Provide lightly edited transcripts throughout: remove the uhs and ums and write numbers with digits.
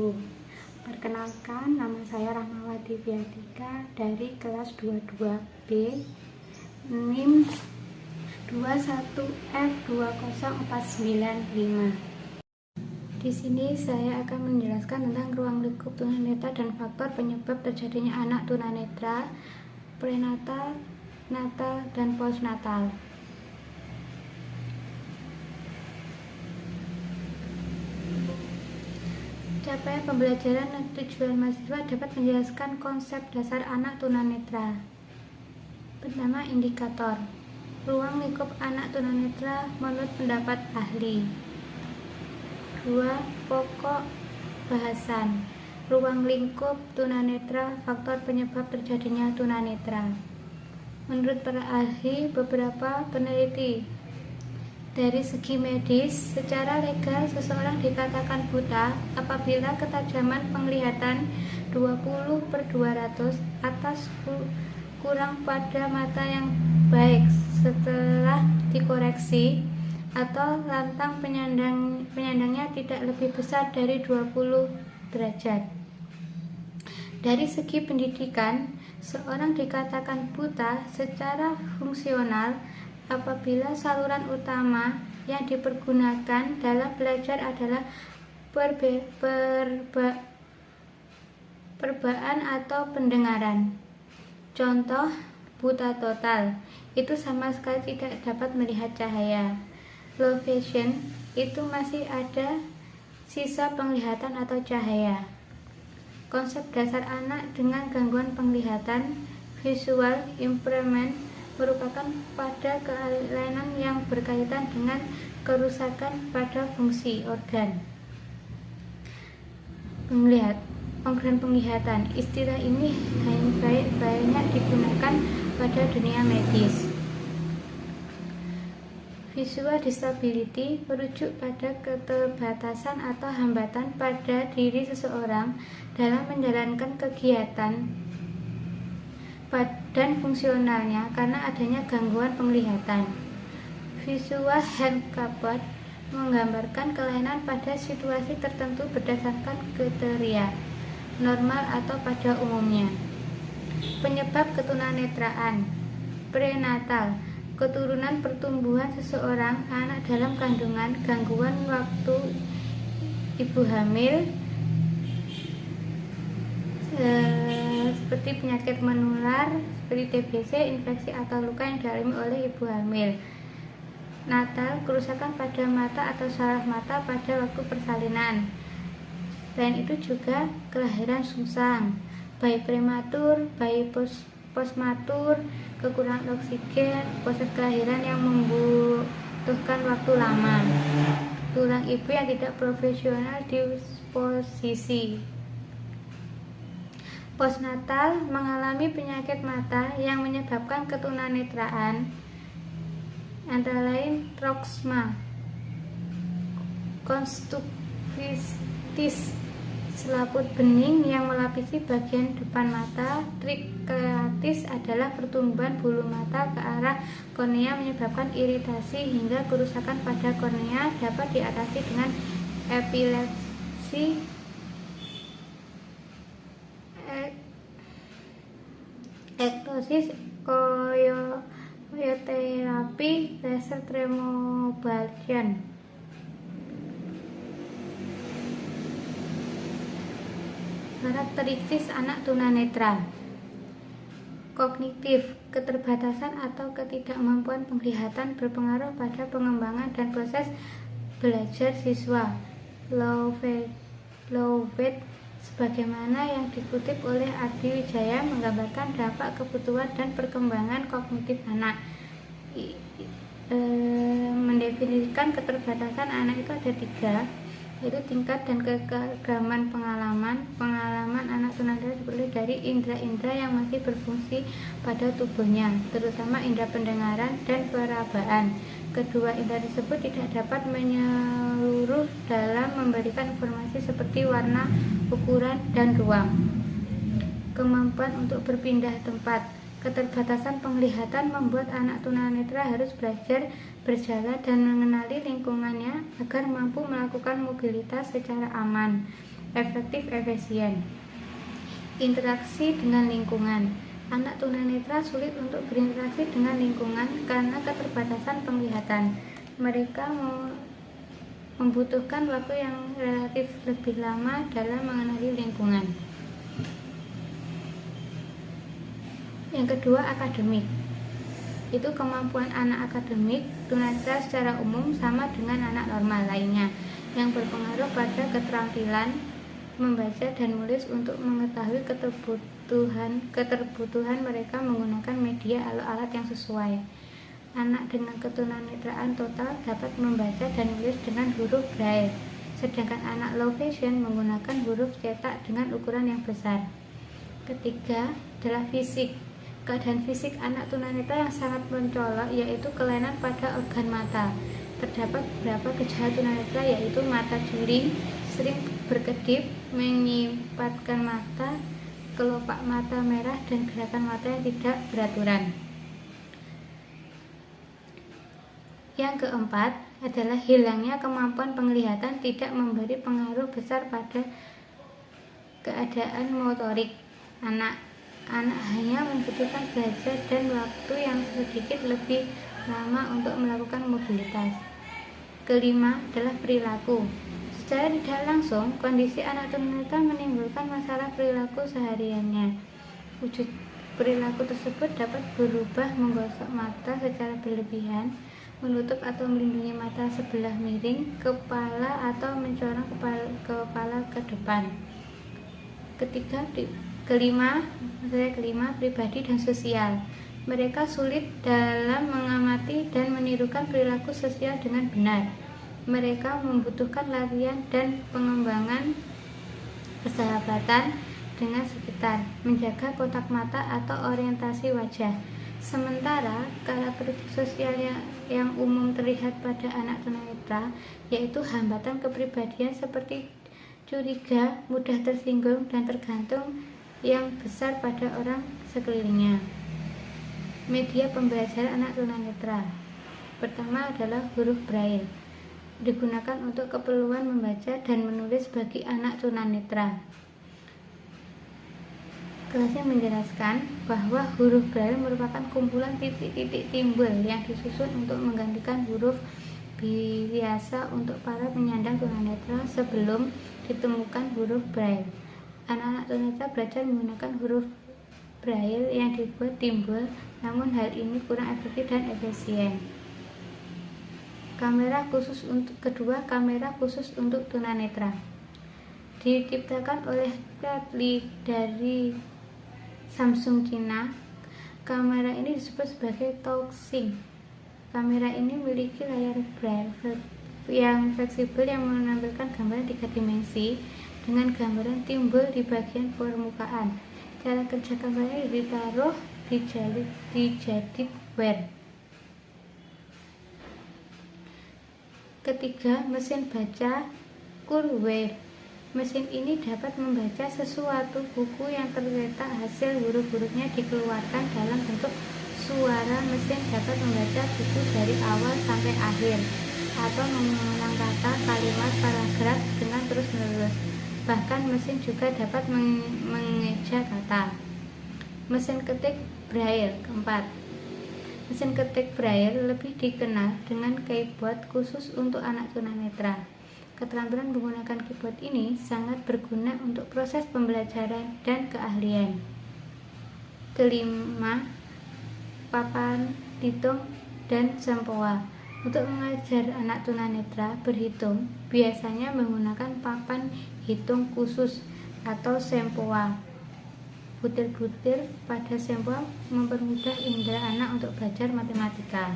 1. Perkenalkan, nama saya Rahmawati Viatika dari kelas 22B, NIM 21F20495. Di sini saya akan menjelaskan tentang ruang lingkup tunanetra dan faktor penyebab terjadinya anak tunanetra, prenatal, natal, dan postnatal. Capaian pembelajaran dan tujuan mahasiswa dapat menjelaskan konsep dasar anak tunanetra. Pertama, indikator ruang lingkup anak tunanetra menurut pendapat ahli. 2. Pokok bahasan ruang lingkup tunanetra, faktor penyebab terjadinya tunanetra. Menurut para ahli, beberapa peneliti dari segi medis, secara legal seseorang dikatakan buta apabila ketajaman penglihatan 20/200 atas kurang pada mata yang baik setelah dikoreksi, atau lantang penyandangnya tidak lebih besar dari 20 derajat. Dari segi pendidikan, seorang dikatakan buta secara fungsional apabila saluran utama yang dipergunakan dalam belajar adalah perbaan atau pendengaran. Contoh, buta total itu sama sekali tidak dapat melihat cahaya. Low vision itu masih ada sisa penglihatan atau cahaya. Konsep dasar anak dengan gangguan penglihatan, visual impairment, merupakan pada kelainan yang berkaitan dengan kerusakan pada fungsi organ penglihatan. Istilah ini banyak digunakan pada dunia medis. Visual disability merujuk pada keterbatasan atau hambatan pada diri seseorang dalam menjalankan kegiatan dan fungsionalnya karena adanya gangguan penglihatan. Visual handicap menggambarkan kelainan pada situasi tertentu berdasarkan kriteria normal atau pada umumnya. Penyebab ketunanetraan. Prenatal, keturunan pertumbuhan seseorang anak dalam kandungan, gangguan waktu ibu hamil, seperti penyakit menular seperti TBC, infeksi atau luka yang dialami oleh ibu hamil. Natal, kerusakan pada mata atau saraf mata pada waktu persalinan. Selain itu juga kelahiran sungsang, bayi prematur, bayi postmatur, kekurangan oksigen, proses kelahiran yang membutuhkan waktu lama, tulang ibu yang tidak profesional disposisi. Postnatal, mengalami penyakit mata yang menyebabkan ketunanetraan, antara lain troksma, konjungtivitis, selaput bening yang melapisi bagian depan mata. Tricheitis adalah pertumbuhan bulu mata ke arah kornea menyebabkan iritasi hingga kerusakan pada kornea, dapat diatasi dengan epilepsi, ektosis, koyoterapi, laser tremoblasion. Karakteristik anak tunanetra. Kognitif, keterbatasan atau ketidakmampuan penglihatan berpengaruh pada pengembangan dan proses belajar siswa. Low weight, sebagaimana yang dikutip oleh Adi Wijaya, menggambarkan dampak kebutuhan dan perkembangan kognitif anak. Mendefinisikan keterbatasan anak itu ada 3, yaitu tingkat dan kekeragaman pengalaman anak tunanetra seperti dari indera-indera yang masih berfungsi pada tubuhnya, terutama indera pendengaran dan perabaan. Kedua indera tersebut tidak dapat menyeluruh dalam memberikan informasi seperti warna, ukuran, dan ruang. Kemampuan untuk berpindah tempat. Keterbatasan penglihatan membuat anak tunanetra harus belajar berjalan dan mengenali lingkungannya agar mampu melakukan mobilitas secara aman. efektif, efisien. Interaksi dengan lingkungan. Anak tunanetra sulit untuk berinteraksi dengan lingkungan karena keterbatasan penglihatan. Mereka membutuhkan waktu yang relatif lebih lama dalam mengenali lingkungan. Yang kedua, akademik. Itu kemampuan anak akademik tunanetra secara umum sama dengan anak normal lainnya, yang berpengaruh pada keterampilan membaca dan menulis untuk mengetahui keterbutuhan mereka menggunakan media atau alat yang sesuai. Anak dengan ketunanetraan total dapat membaca dan menulis dengan huruf braille, sedangkan anak low vision menggunakan huruf cetak dengan ukuran yang besar. Ketiga adalah fisik. Keadaan fisik anak tunanetra yang sangat mencolok yaitu kelainan pada organ mata. Terdapat beberapa gejala tunanetra yaitu mata juling, sering berkedip, menyipatkan mata, kelopak mata merah, dan gerakan mata yang tidak beraturan. Yang keempat adalah hilangnya kemampuan penglihatan tidak memberi pengaruh besar pada keadaan motorik anak hanya membutuhkan belajar dan waktu yang sedikit lebih lama untuk melakukan mobilitas. Kelima adalah perilaku. Secara tidak langsung, kondisi anak tunanetra menimbulkan masalah perilaku sehariannya. Wujud perilaku tersebut dapat berubah menggosok mata secara berlebihan, menutup atau melindungi mata sebelah miring kepala atau mencorong kepala ke depan. Kelima, pribadi dan sosial. Mereka sulit dalam mengamati dan menirukan perilaku sosial dengan benar. Mereka membutuhkan latihan dan pengembangan persahabatan dengan sekitar, menjaga kontak mata atau orientasi wajah. Sementara karakteristik sosial yang umum terlihat pada anak tunanetra yaitu hambatan kepribadian seperti curiga, mudah tersinggung, dan tergantung yang besar pada orang sekelilingnya. Media pembelajaran anak tunanetra. Pertama adalah huruf braille. Digunakan untuk keperluan membaca dan menulis bagi anak tunanetra. Kelasnya menjelaskan bahwa huruf braille merupakan kumpulan titik-titik timbul yang disusun untuk menggantikan huruf biasa untuk para penyandang tunanetra sebelum ditemukan huruf braille. Anak-anak tunanetra belajar menggunakan huruf braille yang dibuat timbul, namun hal ini kurang efektif dan efisien. Kamera khusus untuk tunanetra. Diciptakan oleh Bradley dari Samsung Cina. Kamera ini disebut sebagai Touchsync. Kamera ini memiliki layar braille yang fleksibel yang menampilkan gambaran 3 dimensi dengan gambaran timbul di bagian permukaan. Cara kerja kamera ditaruh di jadid wear. Ketiga, mesin baca Curwear. Mesin ini dapat membaca sesuatu buku yang tercetak, hasil huruf-hurufnya dikeluarkan dalam bentuk suara. Mesin dapat membaca buku dari awal sampai akhir atau mengulang kata, kalimat, paragraf dengan terus-menerus. Bahkan mesin juga dapat mengeja kata. Mesin ketik braille. Keempat, mesin ketik braille lebih dikenal dengan keyboard khusus untuk anak tunanetra. Keterampilan menggunakan keyboard ini sangat berguna untuk proses pembelajaran dan keahlian. Kelima, papan hitung dan sempoa. Untuk mengajar anak tunanetra berhitung, biasanya menggunakan papan hitung khusus atau sempoa. Butir-butir pada sempoa mempermudah indera anak untuk belajar matematika.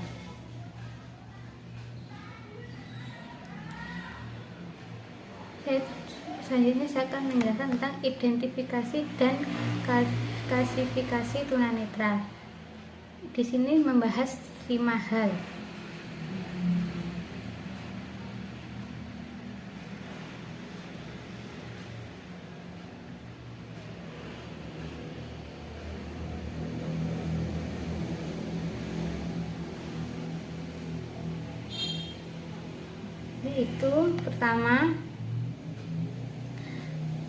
Selanjutnya saya akan menjelaskan tentang identifikasi dan klasifikasi tunanetra. Di sini membahas 5 hal. Yaitu pertama,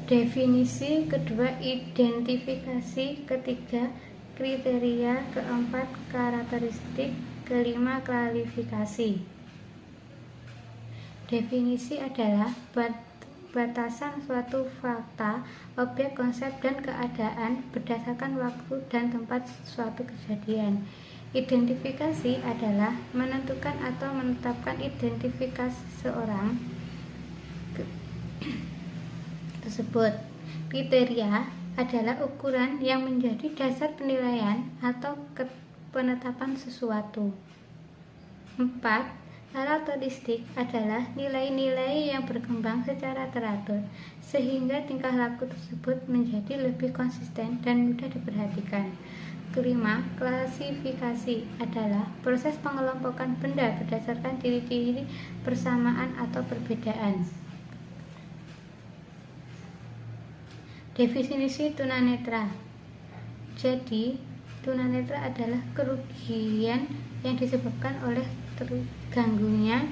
definisi, kedua identifikasi, ketiga kriteria, keempat karakteristik, kelima klasifikasi. Definisi adalah batasan suatu fakta, objek, konsep, dan keadaan berdasarkan waktu dan tempat suatu kejadian. Identifikasi adalah menentukan atau menetapkan identifikasi seseorang tersebut. Kriteria adalah ukuran yang menjadi dasar penilaian atau penetapan sesuatu. 4. Karakteristik adalah nilai-nilai yang berkembang secara teratur sehingga tingkah laku tersebut menjadi lebih konsisten dan mudah diperhatikan. Kelima, klasifikasi adalah proses pengelompokan benda berdasarkan ciri-ciri persamaan atau perbedaan. Definisi tunanetra. Jadi, tunanetra adalah kerugian yang disebabkan oleh terganggunya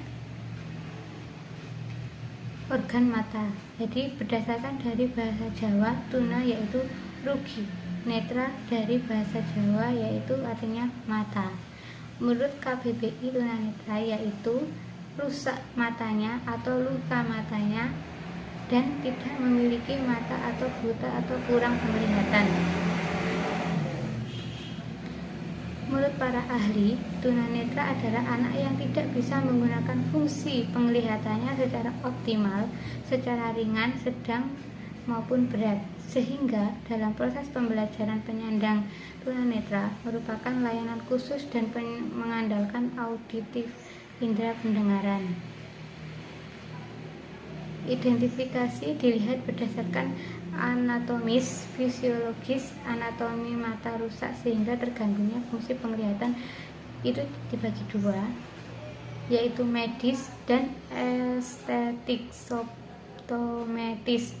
organ mata. Jadi berdasarkan dari bahasa Jawa, tuna yaitu rugi, netra dari bahasa Jawa yaitu artinya mata. Menurut KBBI, tunanetra yaitu rusak matanya atau luka matanya dan tidak memiliki mata atau buta atau kurang penglihatan. Menurut para ahli, tunanetra adalah anak yang tidak bisa menggunakan fungsi penglihatannya secara optimal, secara ringan, sedang, maupun berat, sehingga dalam proses pembelajaran penyandang tunanetra merupakan layanan khusus dan mengandalkan auditif indera pendengaran. Identifikasi dilihat berdasarkan anatomis, fisiologis. Anatomi mata rusak sehingga terganggunya fungsi penglihatan itu dibagi dua, yaitu medis dan estetik optometris.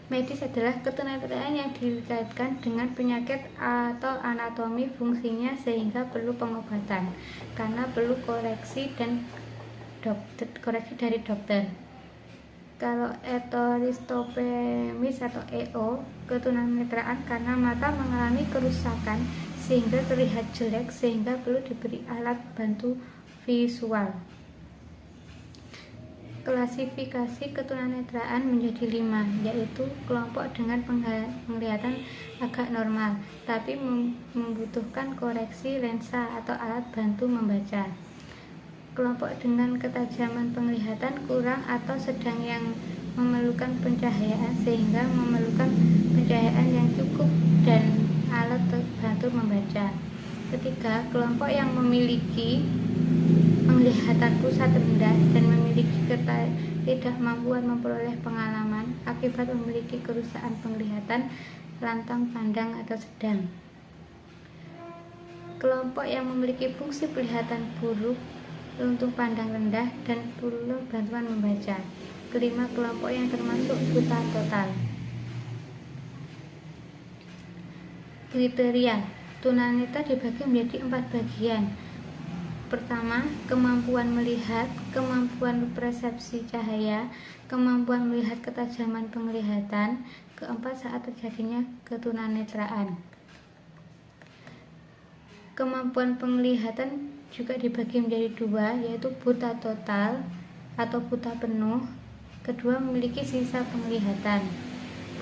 Medis adalah ketunanetraan yang dikaitkan dengan penyakit atau anatomi fungsinya sehingga perlu pengobatan karena perlu koreksi dari dokter. Kalau etoristopemis atau EO, ketunanetraan karena mata mengalami kerusakan sehingga terlihat jelek sehingga perlu diberi alat bantu visual. Klasifikasi ketunanetraan menjadi 5, yaitu kelompok dengan penglihatan agak normal tapi membutuhkan koreksi lensa atau alat bantu membaca. Kelompok dengan ketajaman penglihatan kurang atau sedang yang memerlukan pencahayaan sehingga memerlukan pencahayaan yang cukup dan alat bantu membaca. Ketiga, kelompok yang memiliki penglihatan pusat rendah dan memiliki ketidakmampuan memperoleh pengalaman akibat memiliki kerusakan penglihatan lantang, pandang, atau sedang. Kelompok yang memiliki fungsi penglihatan buruk, untung pandang rendah, dan perlu bantuan membaca. Kelima, kelompok yang termasuk buta total. Kriteria tunanetra dibagi menjadi 4 bagian. Pertama, kemampuan melihat, kemampuan persepsi cahaya, kemampuan melihat ketajaman penglihatan. Keempat, saat terjadinya ketunanetraan. Kemampuan penglihatan juga dibagi menjadi 2, yaitu buta total atau buta penuh. Kedua, memiliki sisa penglihatan.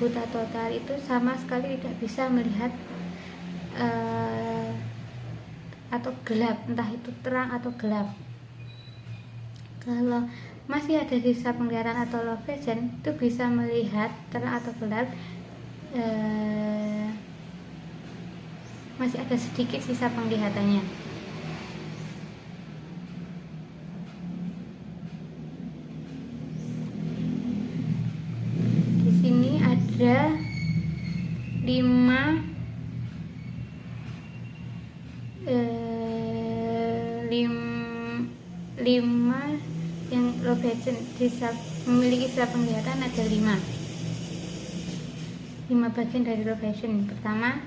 Buta total itu sama sekali tidak bisa melihat atau gelap, entah itu terang atau gelap. Kalau masih ada sisa penglihatan atau low vision, itu bisa melihat terang atau gelap, masih ada sedikit sisa penglihatannya. Di sini ada 5 yang low vision, memiliki sisa penglihatan ada 5 bagian dari low vision. Pertama,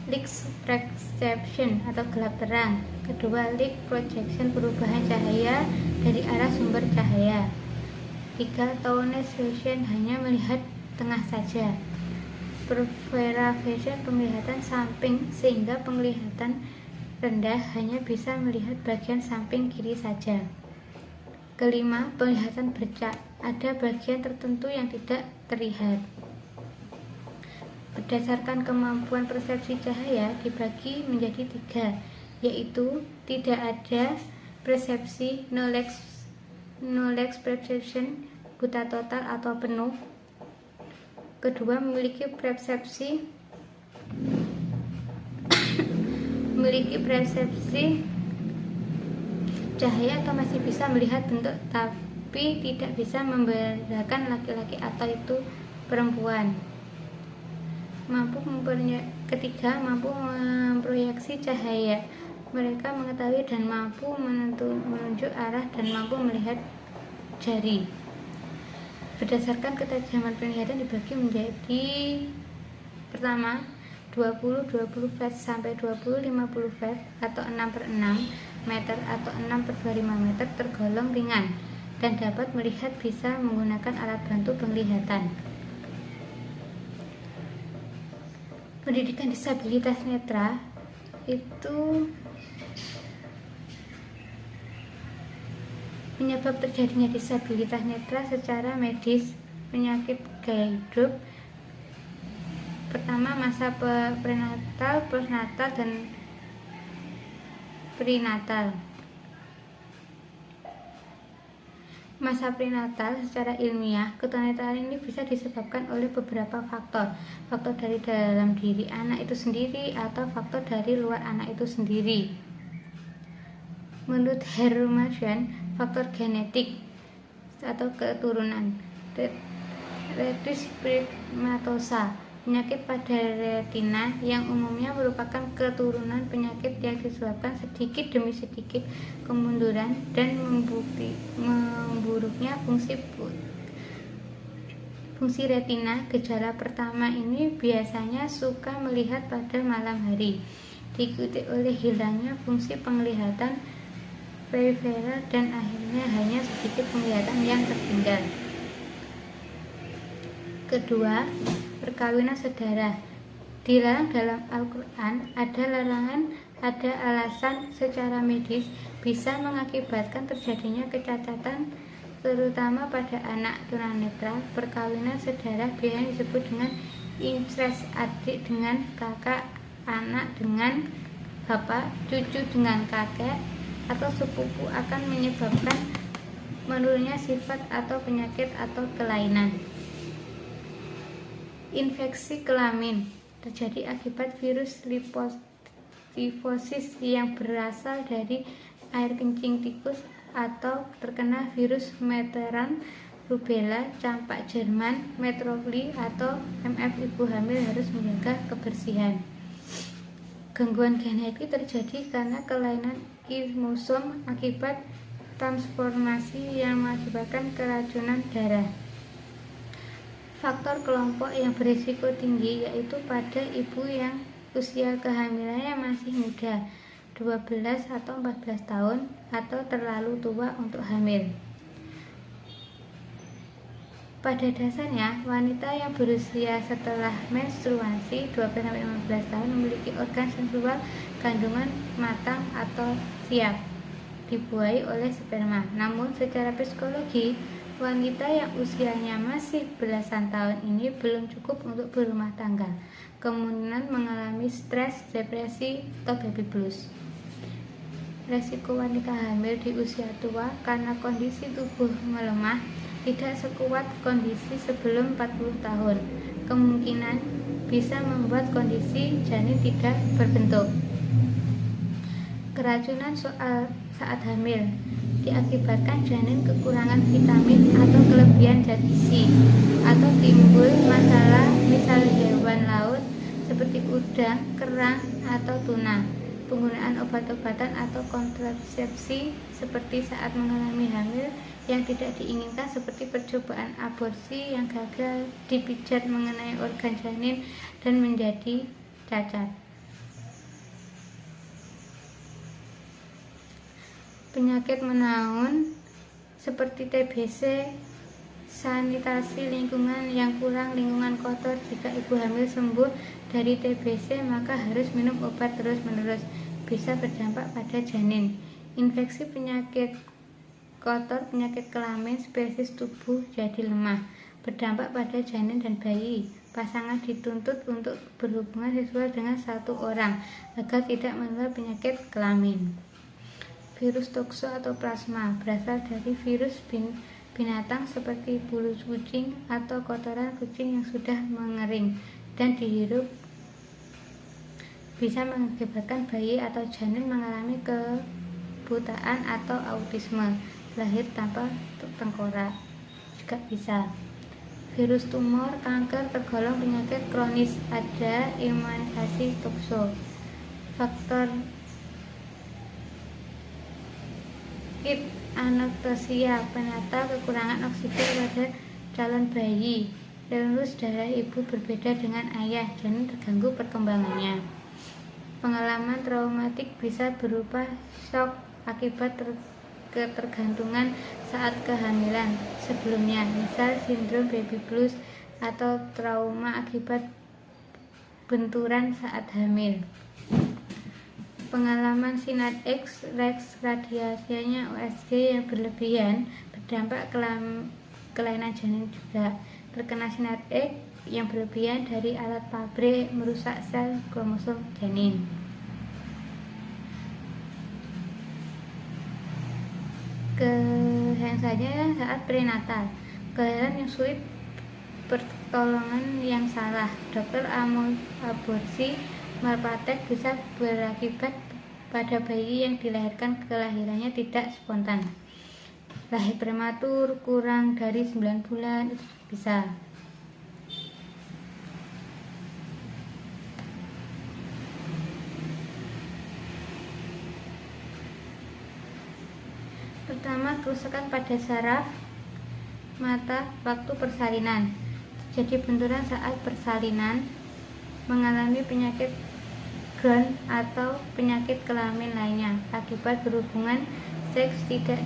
light perception atau gelap terang. Kedua, light projection, perubahan cahaya dari arah sumber cahaya. 3, tunnel vision, hanya melihat tengah saja. Peripheral vision, penglihatan samping, sehingga penglihatan rendah hanya bisa melihat bagian samping kiri saja. Kelima, penglihatan bercak, ada bagian tertentu yang tidak terlihat. Berdasarkan kemampuan persepsi cahaya dibagi menjadi 3, yaitu tidak ada persepsi, knowledge perception, buta total atau penuh. Kedua, memiliki persepsi cahaya atau masih bisa melihat bentuk tapi tidak bisa membedakan laki-laki atau itu perempuan. Ketiga, mampu memproyeksi cahaya. Mereka mengetahui dan mampu menunjuk arah dan mampu melihat jari. Berdasarkan ketajaman penglihatan dibagi menjadi: pertama, 20 fet sampai 20-50 fet atau 6/6 meter atau 6/25 meter tergolong ringan dan dapat melihat bisa menggunakan alat bantu penglihatan. Pendidikan disabilitas netra itu penyebab terjadinya disabilitas netra secara medis. Penyakit gaya hidup. Pertama, masa prenatal, postnatal, dan perinatal. Masa prenatal secara ilmiah, ketunanetralan ini bisa disebabkan oleh beberapa faktor. Faktor dari dalam diri anak itu sendiri atau faktor dari luar anak itu sendiri. Menurut Hermann, faktor genetik atau keturunan. Retinitis pigmentosa, penyakit pada retina yang umumnya merupakan keturunan penyakit yang disebabkan sedikit demi sedikit kemunduran dan memburuknya fungsi retina. Gejala pertama ini biasanya suka melihat pada malam hari, diikuti oleh hilangnya fungsi penglihatan periferal dan akhirnya hanya sedikit penglihatan yang tertinggal. Kedua, perkawinan saudara. Dilarang dalam Al-Quran, ada alasan secara medis bisa mengakibatkan terjadinya kecacatan terutama pada anak tunanetra. Perkawinan saudara biasanya disebut dengan incest, adik dengan kakak, anak dengan bapak, cucu dengan kakek, atau sepupu akan menyebabkan menurunnya sifat atau penyakit atau kelainan. Infeksi kelamin terjadi akibat virus lifosis yang berasal dari air kencing tikus atau terkena virus meteran, rubella, campak Jerman, metrofli atau MF. Ibu hamil harus menjaga kebersihan. Gangguan genetik terjadi karena kelainan kromosom akibat transformasi yang mengakibatkan keracunan darah. Faktor kelompok yang berisiko tinggi yaitu pada ibu yang usia kehamilannya masih muda, 12 atau 14 tahun, atau terlalu tua untuk hamil. Pada dasarnya, wanita yang berusia setelah menstruasi 12-15 tahun memiliki organ seksual kandungan matang atau siap dibuahi oleh sperma. Namun secara psikologi, wanita yang usianya masih belasan tahun ini belum cukup untuk berumah tangga, kemungkinan mengalami stres, depresi, atau baby blues. Resiko wanita hamil di usia tua karena kondisi tubuh melemah tidak sekuat kondisi sebelum 40 tahun. Kemungkinan bisa membuat kondisi janin tidak berbentuk. Keracunan saat hamil diakibatkan janin kekurangan vitamin atau kelebihan zat gizi, atau timbul masalah misal hewan laut seperti udang, kerang, atau tuna. Penggunaan obat-obatan atau kontrasepsi seperti saat mengalami hamil yang tidak diinginkan seperti percobaan aborsi yang gagal, dipijat mengenai organ janin dan menjadi cacat. Penyakit menaun seperti TBC, sanitasi lingkungan yang kurang, lingkungan kotor. Jika ibu hamil sembuh dari TBC, maka harus minum obat terus-menerus, bisa berdampak pada janin. Infeksi penyakit kotor, penyakit kelamin, spesies tubuh jadi lemah, berdampak pada janin dan bayi. Pasangan dituntut untuk berhubungan seksual dengan satu orang agar tidak menular penyakit kelamin. Virus tokso atau plasma berasal dari virus binatang seperti bulu kucing atau kotoran kucing yang sudah mengering dan dihirup, bisa mengakibatkan bayi atau janin mengalami kebutaan atau autisme, lahir tanpa tengkorak. Juga bisa virus tumor, kanker tergolong penyakit kronis, ada imunisasi tokso. Faktor anoktosia, penata kekurangan oksigen pada calon bayi. Lulus darah ibu berbeda dengan ayah, janin terganggu perkembangannya. Pengalaman traumatik bisa berupa shock akibat ketergantungan saat kehamilan sebelumnya, misal sindrom baby blues atau trauma akibat benturan saat hamil. Pengalaman sinar X, radiasinya USG yang berlebihan berdampak kelainan janin juga. Terkena sinar X yang berlebihan dari alat pabrik merusak sel kromosom janin. Kehamilan saat prenatal, kelahiran yang sulit, pertolongan yang salah, dokter aborsi malpraktek bisa berakibat pada bayi yang dilahirkan kelahirannya tidak spontan. Lahir prematur, kurang dari 9 bulan, itu bisa. Pertama, kerusakan pada saraf mata waktu persalinan. Jadi benturan saat persalinan, mengalami penyakit Crohn atau penyakit kelamin lainnya akibat berhubungan seks tidak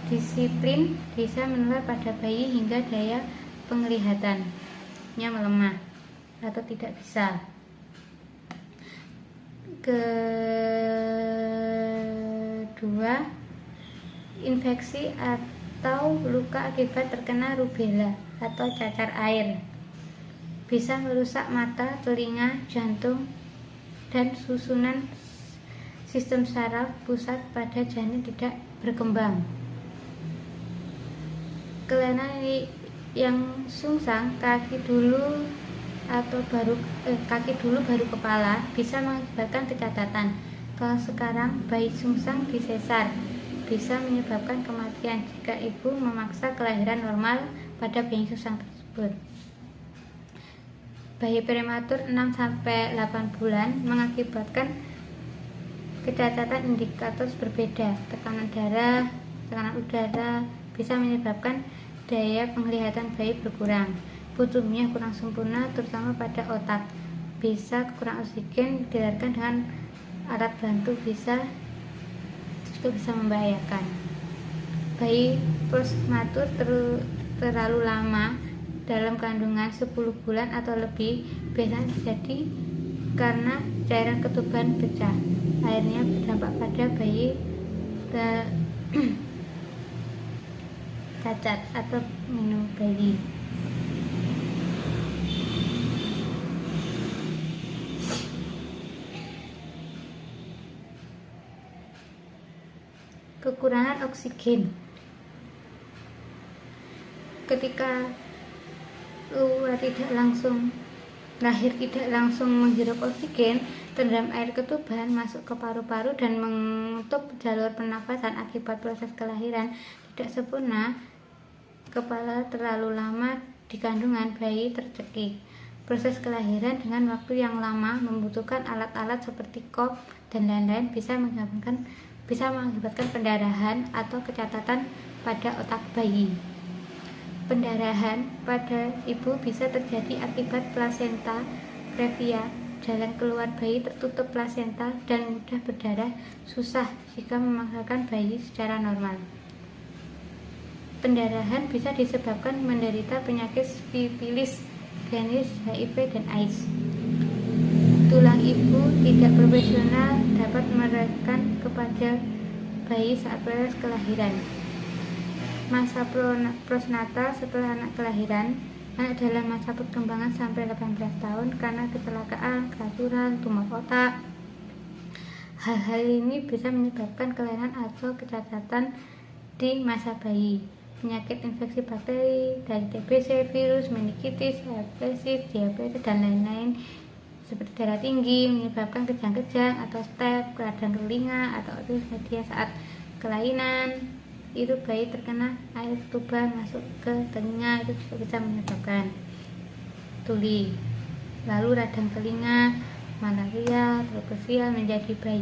disiplin, bisa menular pada bayi hingga daya penglihatannya melemah atau tidak bisa. Kedua, infeksi atau luka akibat terkena rubella atau cacar air, bisa merusak mata, telinga, jantung, dan susunan sistem saraf pusat pada janin tidak berkembang. Kelainan yang sungsang kaki dulu baru kepala bisa mengakibatkan kecacatan. Kalau sekarang bayi sungsang disesar, bisa menyebabkan kematian jika ibu memaksa kelahiran normal pada bayi sungsang tersebut. Bayi prematur 6-8 bulan mengakibatkan kecacatan indikator berbeda. Tekanan darah, tekanan udara bisa menyebabkan daya penglihatan bayi berkurang. Tumbuhnya kurang sempurna, terutama pada otak. Bisa kekurangan oksigen, dilahirkan dengan alat bantu juga bisa membahayakan. Bayi prematur terlalu lama dalam kandungan 10 bulan atau lebih biasanya terjadi karena cairan ketuban pecah. Akhirnya berdampak pada bayi cacat atau minum bayi. Kekurangan oksigen ketika lahir tidak langsung menghirup oksigen, terendam air ketuban masuk ke paru-paru dan menutup jalur pernafasan. Akibat proses kelahiran tidak sempurna, kepala terlalu lama di kandungan, bayi tercekik. Proses kelahiran dengan waktu yang lama membutuhkan alat-alat seperti kop dan lain-lain, bisa mengakibatkan pendarahan atau kecacatan pada otak bayi. Pendarahan pada ibu bisa terjadi akibat plasenta previa, jalan keluar bayi tertutup plasenta dan mudah berdarah, susah jika memaksakan bayi secara normal. Pendarahan bisa disebabkan menderita penyakit sifilis, jenis HIV dan AIDS. Tulang ibu tidak profesional dapat merekan kepada bayi saat proses kelahiran. Masa postnatal setelah anak kelahiran. Anak dalam masa perkembangan sampai 18 tahun karena kecelakaan, kerasuran, tumor otak. Hal-hal ini bisa menyebabkan kelainan atau kecacatan di masa bayi. Penyakit infeksi bakteri dari TBC, virus, meningitis, hepatitis, diabetes, dan lain-lain seperti darah tinggi menyebabkan kejang-kejang atau step, radang telinga atau otitis media saat kelainan. Itu bayi terkena air tuba masuk ke telinga, itu juga bisa menyebabkan tuli. Lalu radang telinga, malaria, tropismia menjadi bayi.